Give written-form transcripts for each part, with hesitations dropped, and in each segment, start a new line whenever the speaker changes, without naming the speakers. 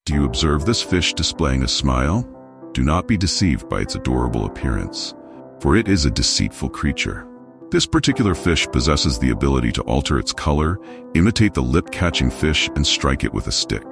Do you observe this fish displaying a smile? Do not be deceived by its adorable appearance, for it is a deceitful creature. This particular fish possesses the ability to alter its color, imitate the lip-catching fish, and strike it with a stick.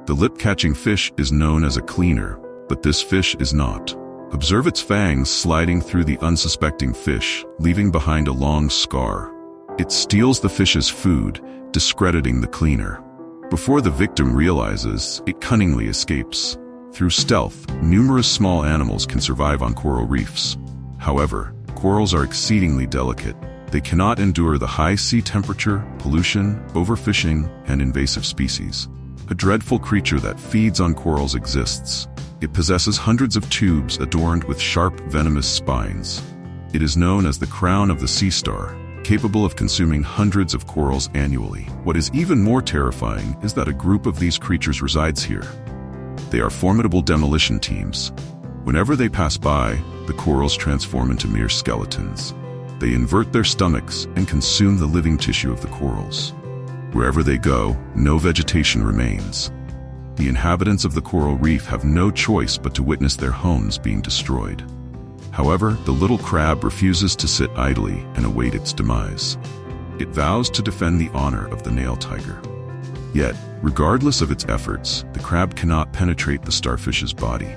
The lip-catching fish is known as a cleaner, but this fish is not. Observe its fangs sliding through the unsuspecting fish, leaving behind a long scar. It steals the fish's food, discrediting the cleaner. Before the victim realizes, it cunningly escapes. Through stealth, numerous small animals can survive on coral reefs. However, corals are exceedingly delicate. They cannot endure the high sea temperature, pollution, overfishing, and invasive species. A dreadful creature that feeds on corals exists. It possesses hundreds of tubes adorned with sharp, venomous spines. It is known as the crown of the sea star, capable of consuming hundreds of corals annually. What is even more terrifying is that a group of these creatures resides here. They are formidable demolition teams. Whenever they pass by, the corals transform into mere skeletons. They invert their stomachs and consume the living tissue of the corals. Wherever they go, no vegetation remains. The inhabitants of the coral reef have no choice but to witness their homes being destroyed. However, the little crab refuses to sit idly and await its demise. It vows to defend the honor of the nail tiger. Yet, regardless of its efforts, the crab cannot penetrate the starfish's body.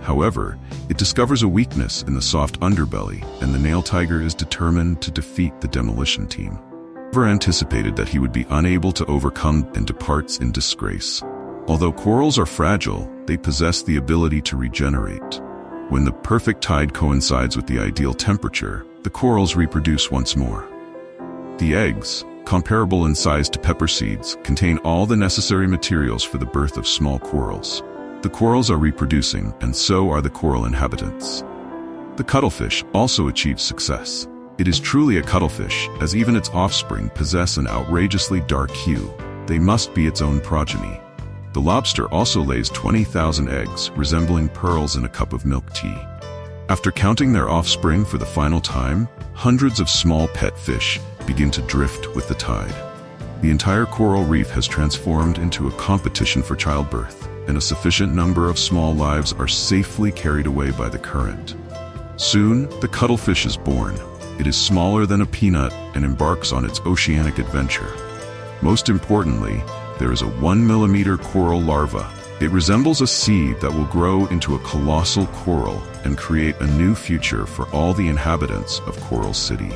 However, it discovers a weakness in the soft underbelly, and the nail tiger is determined to defeat the demolition team. Never anticipated that he would be unable to overcome and departs in disgrace. Although corals are fragile, they possess the ability to regenerate. When the perfect tide coincides with the ideal temperature, the corals reproduce once more. The eggs, comparable in size to pepper seeds, contain all the necessary materials for the birth of small corals. The corals are reproducing, and so are the coral inhabitants. The cuttlefish also achieves success. It is truly a cuttlefish, as even its offspring possess an outrageously dark hue. They must be its own progeny. The lobster also lays 20,000 eggs, resembling pearls in a cup of milk tea. After counting their offspring for the final time, hundreds of small pet fish begin to drift with the tide. The entire coral reef has transformed into a competition for childbirth, and a sufficient number of small lives are safely carried away by the current. Soon, the cuttlefish is born. It is smaller than a peanut and embarks on its oceanic adventure. Most importantly, there is a 1-millimeter coral larva. It resembles a seed that will grow into a colossal coral and create a new future for all the inhabitants of Coral City.